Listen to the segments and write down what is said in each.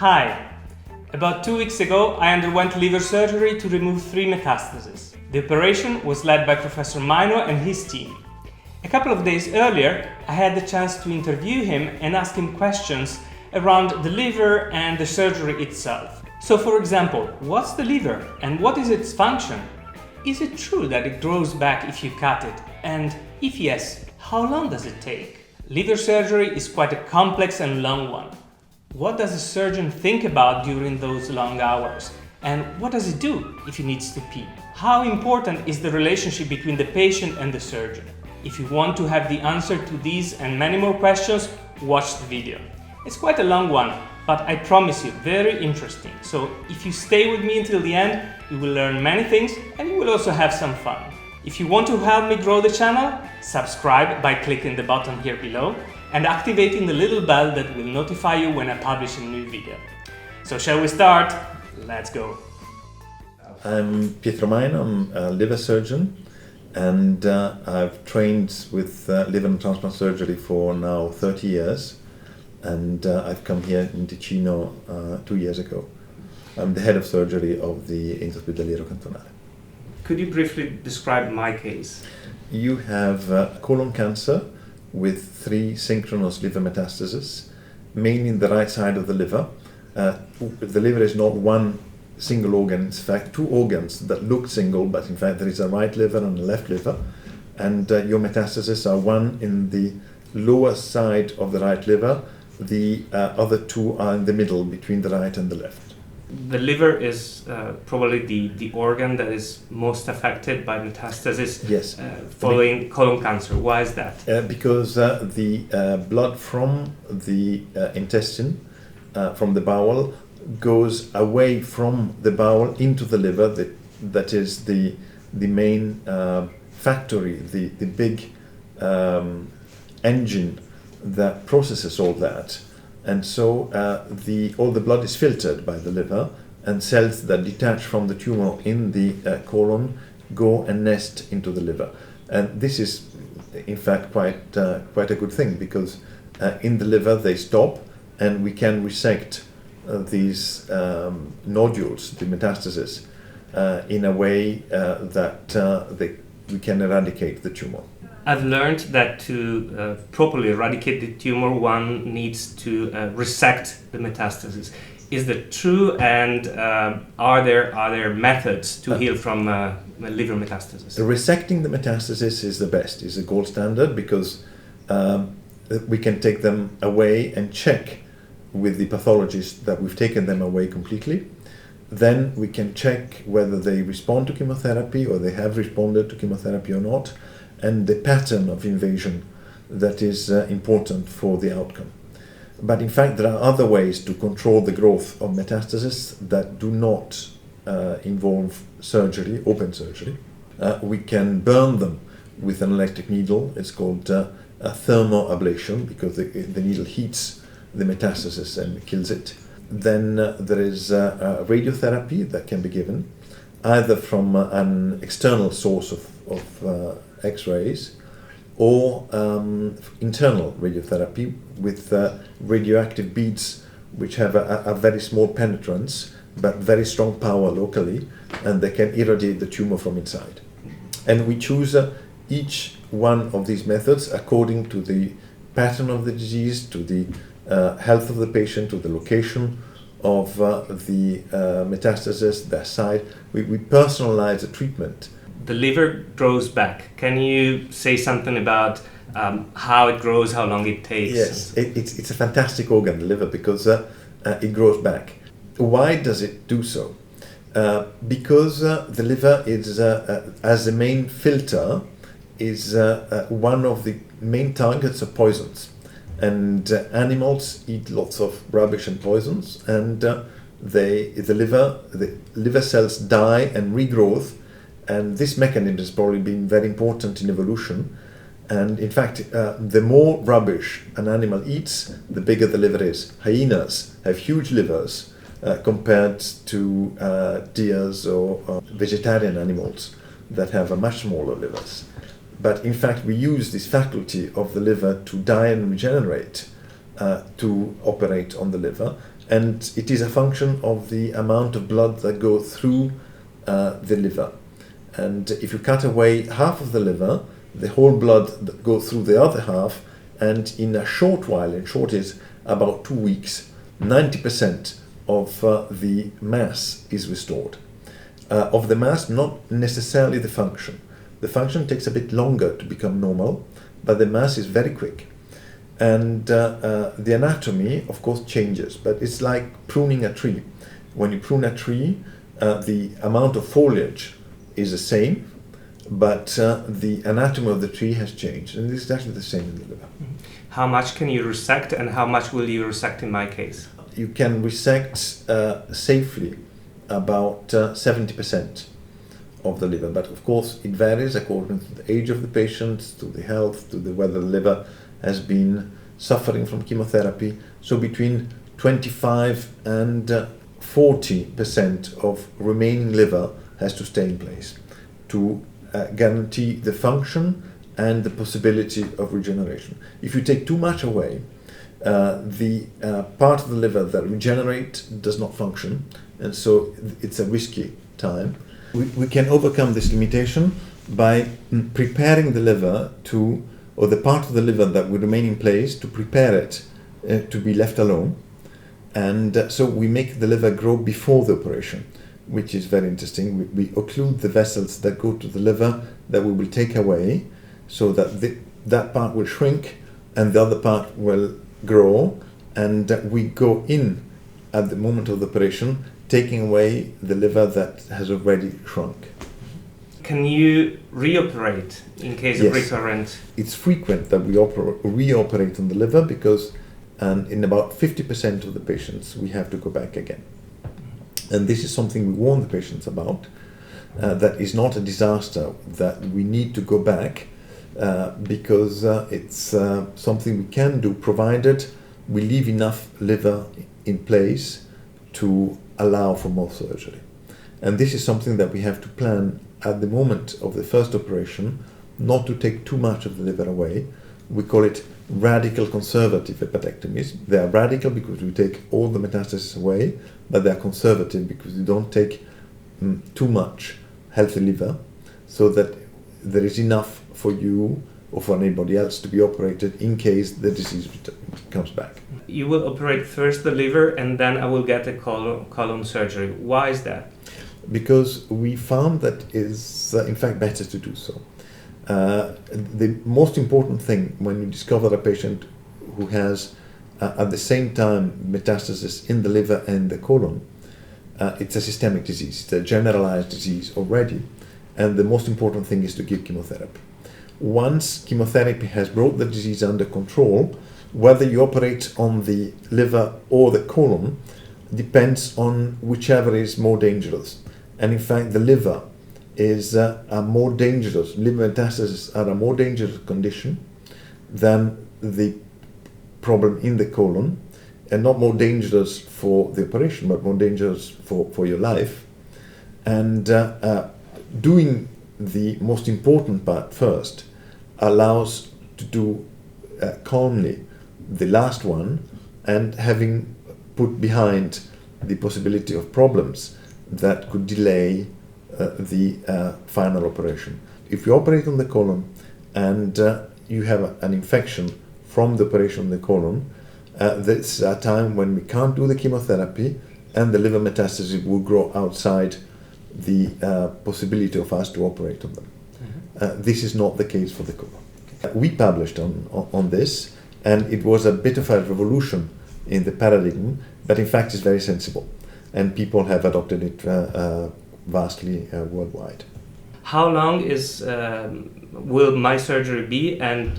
Hi! About 2 weeks ago, I underwent liver surgery to remove 3 metastases. The operation was led by Professor Majno and his team. A couple of days earlier, I had the chance to interview him and ask him questions around the liver and the surgery itself. So for example, what's the liver and what is its function? Is it true that it grows back if you cut it? And if yes, how long does it take? Liver surgery is quite a complex and long one. What does a surgeon think about during those long hours? And what does he do if he needs to pee? How important is the relationship between the patient and the surgeon? If you want to have the answer to these and many more questions, watch the video. It's quite a long one, but I promise you, very interesting. So if you stay with me until the end, you will learn many things and you will also have some fun. If you want to help me grow the channel, subscribe by clicking the button here below and activating the little bell that will notify you when I publish a new video. So shall we start? Let's go. I'm Pietro Majno, I'm a liver surgeon, and I've trained with liver and transplant surgery for now 30 years, and I've come here in Ticino 2 years ago. I'm the head of surgery of the Ospedaliero Cantonale. Could you briefly describe my case? You have colon cancer with 3 synchronous liver metastases, mainly in the right side of the liver. The liver is not one single organ, it's in fact 2 organs that look single, but in fact there is a right liver and a left liver, and your metastases are one in the lower side of the right liver, the other 2 are in the middle between the right and the left. The liver is probably the organ that is most affected by metastasis. Yes. Following colon cancer. Why is that? Because the blood from the intestine, from the bowel, goes away from the bowel into the liver. That is the main factory, the big engine that processes all that. And so all the blood is filtered by the liver, and cells that detach from the tumor in the colon go and nest into the liver. And this is, in fact, quite a good thing, because in the liver they stop, and we can resect these nodules, the metastases, in a way that we can eradicate the tumor. I've learned that to properly eradicate the tumor, one needs to resect the metastasis. Is that true? And are there methods to heal from liver metastasis? Resecting the metastasis is the best, is the gold standard, because we can take them away and check with the pathologist that we've taken them away completely. Then we can check whether they respond to chemotherapy or they have responded to chemotherapy or not, and the pattern of invasion that is important for the outcome. But in fact, there are other ways to control the growth of metastasis that do not involve surgery, open surgery. We can burn them with an electric needle. It's called a thermoablation, because the needle heats the metastasis and kills it. Then there is radiotherapy that can be given, either from an external source of X-rays, or internal radiotherapy with radioactive beads, which have a very small penetrance but very strong power locally, and they can irradiate the tumor from inside. And we choose each one of these methods according to the pattern of the disease, to the health of the patient, to the location of the metastasis, their site. We personalize the treatment. The liver grows back. Can you say something about how it grows, how long it takes? Yes, it's a fantastic organ, the liver, because it grows back. Why does it do so? Because the liver is, as the main filter, is one of the main targets of poisons. And animals eat lots of rubbish and poisons, and the liver cells die and regrowth. And this mechanism has probably been very important in evolution. And in fact, the more rubbish an animal eats, the bigger the liver is. Hyenas have huge livers compared to deers or vegetarian animals that have a much smaller livers. But in fact, we use this faculty of the liver to die and regenerate to operate on the liver. and it is a function of the amount of blood that goes through the liver. And if you cut away half of the liver, the whole blood that goes through the other half, and in a short while, in short is about 2 weeks, 90% of the mass is restored. Of the mass, not necessarily the function. The function takes a bit longer to become normal, but the mass is very quick. And the anatomy, of course, changes, but it's like pruning a tree. When you prune a tree, the amount of foliage is the same, but the anatomy of the tree has changed, and this is actually the same in the liver. How much can you resect, and how much will you resect in my case? You can resect safely about 70% of the liver, but of course it varies according to the age of the patient, to the health, to the whether the liver has been suffering from chemotherapy. So between 25 and 40% of remaining liver has to stay in place to guarantee the function and the possibility of regeneration. If you take too much away, the part of the liver that regenerates does not function, and so it's a risky time. We can overcome this limitation by preparing the liver to, or the part of the liver that will remain in place, to prepare it to be left alone. And so we make the liver grow before the operation, which is very interesting. We occlude the vessels that go to the liver that we will take away, so that that part will shrink and the other part will grow, and we go in at the moment of the operation, taking away the liver that has already shrunk. Can you reoperate in case of recurrent? It's frequent that we reoperate on the liver because in about 50% of the patients we have to go back again. And this is something we warn the patients about, that is not a disaster, that we need to go back because it's something we can do provided we leave enough liver in place to allow for more surgery. And this is something that we have to plan at the moment of the first operation, not to take too much of the liver away. We call it radical conservative hepatectomies. They are radical because we take all the metastasis away, but they are conservative because we don't take too much healthy liver, so that there is enough for you or for anybody else to be operated in case the disease comes back. You will operate first the liver and then I will get a colon surgery. Why is that? Because we found that is in fact better to do so. The most important thing when you discover a patient who has at the same time metastasis in the liver and the colon, it's a systemic disease, it's a generalized disease already, and the most important thing is to give chemotherapy. Once chemotherapy has brought the disease under control, whether you operate on the liver or the colon depends on whichever is more dangerous. And in fact, the liver is a more dangerous, liver metastases are a more dangerous condition than the problem in the colon, and not more dangerous for the operation, but more dangerous for your life. And doing the most important part first allows to do calmly the last one, and having put behind the possibility of problems that could delay the final operation. If you operate on the colon and you have an infection from the operation on the colon, there's a time when we can't do the chemotherapy and the liver metastasis will grow outside the possibility of us to operate on them. This is not the case for the colon. We published on this, and it was a bit of a revolution in the paradigm, but in fact it's very sensible, and people have adopted it vastly worldwide. How long will my surgery be, and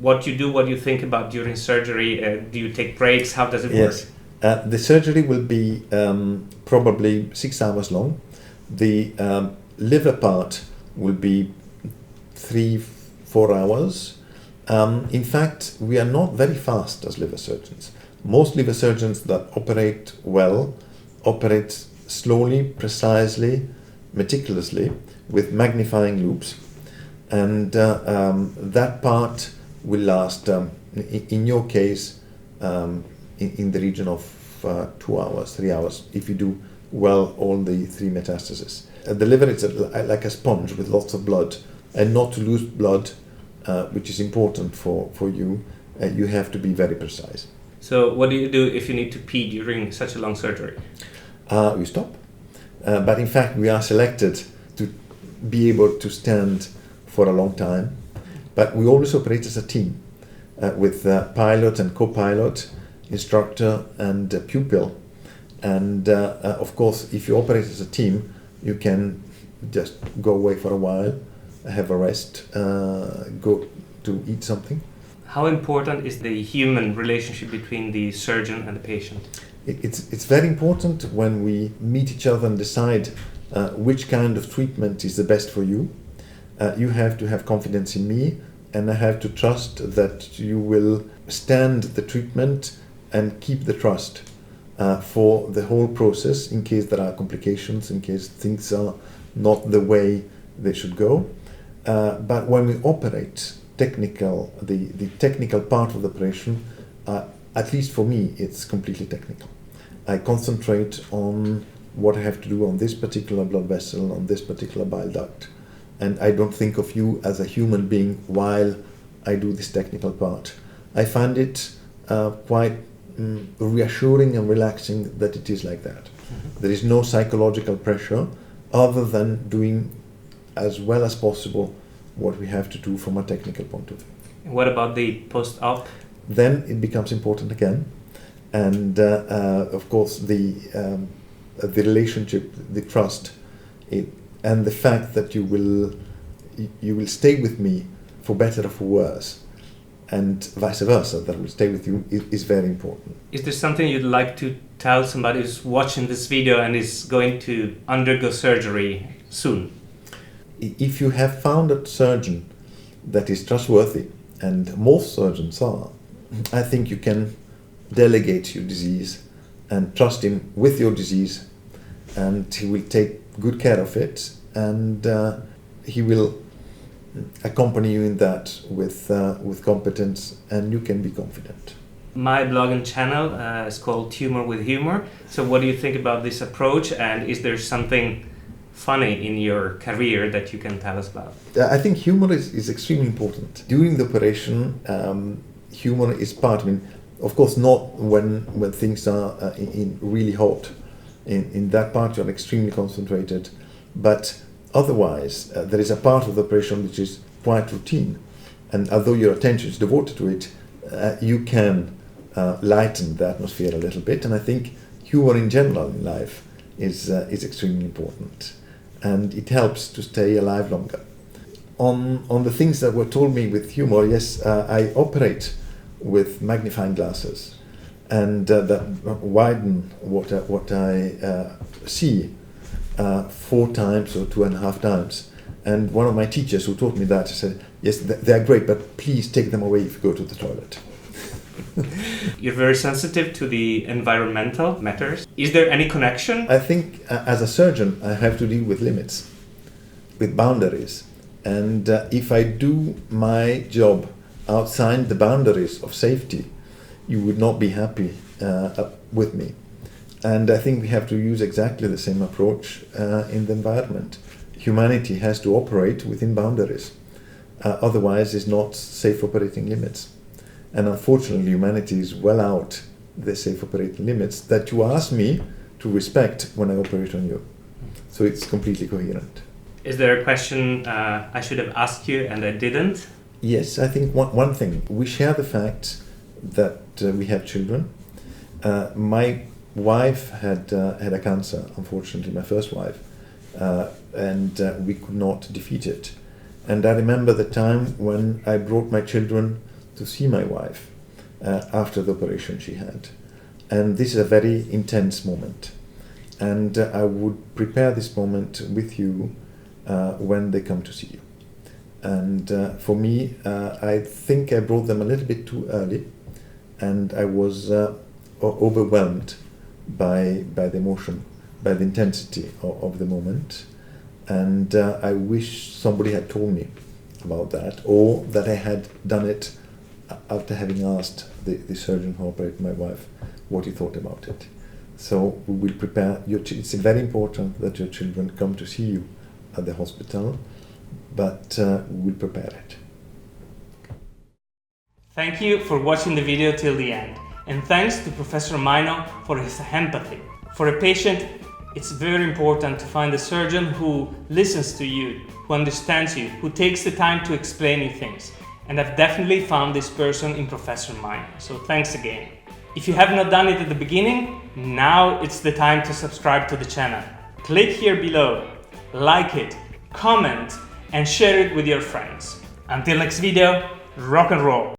what you do, what you think about during surgery? Do you take breaks? How does it work? The surgery will be probably 6 hours long. The liver part will be 3-4 hours. In fact, we are not very fast as liver surgeons. Most liver surgeons that operate well operate slowly, precisely, meticulously, with magnifying loops, and that part will last, in your case, in the region of 2 hours, 3 hours, if you do well all the 3 metastases. The liver is like a sponge with lots of blood, and not to lose blood, which is important for you, you have to be very precise. So what do you do if you need to pee during such a long surgery? We stop. But in fact, we are selected to be able to stand for a long time. But we always operate as a team with pilot and co-pilot, instructor and pupil. And of course, if you operate as a team, you can just go away for a while, have a rest, go to eat something. How important is the human relationship between the surgeon and the patient? It's very important when we meet each other and decide which kind of treatment is the best for you. You have to have confidence in me, and I have to trust that you will stand the treatment and keep the trust for the whole process in case there are complications, in case things are not the way they should go. But when we operate, the technical part of the operation, at least for me, it's completely technical. I concentrate on what I have to do on this particular blood vessel, on this particular bile duct. And I don't think of you as a human being while I do this technical part. I find it quite reassuring and relaxing that it is like that. Mm-hmm. There is no psychological pressure other than doing as well as possible what we have to do from a technical point of view. What about the post-op? Then it becomes important again. And of course, the relationship, the trust, and the fact that you will stay with me for better or for worse, and vice versa, that will stay with you, is very important. Is there something you'd like to tell somebody who's watching this video and is going to undergo surgery soon? If you have found a surgeon that is trustworthy, and most surgeons are, I think you can delegate your disease and trust him with your disease, and he will take good care of it, and he will accompany you in that with competence, and you can be confident. My blog and channel is called Tumor with Humor. So what do you think about this approach, and is there something funny in your career that you can tell us about? I think humor is extremely important. During the operation, humor is part. I mean, of course, not when things are in really hot. In that part, you're extremely concentrated. But otherwise, there is a part of the operation which is quite routine. And although your attention is devoted to it, you can lighten the atmosphere a little bit. And I think humor in general in life is extremely important. And it helps to stay alive longer. On the things that were told me with humor, yes, I operate with magnifying glasses, and that widen what I see 4 times or 2.5 times. And one of my teachers who taught me that said, yes, they're great, but please take them away if you go to the toilet. You're very sensitive to the environmental matters. Is there any connection? I think as a surgeon, I have to deal with limits, with boundaries. And if I do my job outside the boundaries of safety, you would not be happy with me. And I think we have to use exactly the same approach in the environment. Humanity has to operate within boundaries. Otherwise, it's not safe operating limits. And unfortunately, humanity is well out the safe operating limits that you ask me to respect when I operate on you. So it's completely coherent. Is there a question I should have asked you and I didn't? Yes, I think one thing. We share the fact that we have children. My wife had a cancer, unfortunately, my first wife, and we could not defeat it. And I remember the time when I brought my children to see my wife after the operation she had. And this is a very intense moment. And I would prepare this moment with you when they come to see you. And for me, I think I brought them a little bit too early, and I was overwhelmed by the emotion, by the intensity of the moment. And I wish somebody had told me about that, or that I had done it after having asked the surgeon who operated my wife what he thought about it. So we will prepare your it's very important that your children come to see you at the hospital, but we will prepare it. Thank you for watching the video till the end, and thanks to Professor Majno for his empathy. For a patient, it's very important to find a surgeon who listens to you, who understands you, who takes the time to explain you things. And I've definitely found this person in Professor Majno, so thanks again. If you have not done it at the beginning, now it's the time to subscribe to the channel. Click here below, like it, comment, and share it with your friends. Until next video, rock and roll!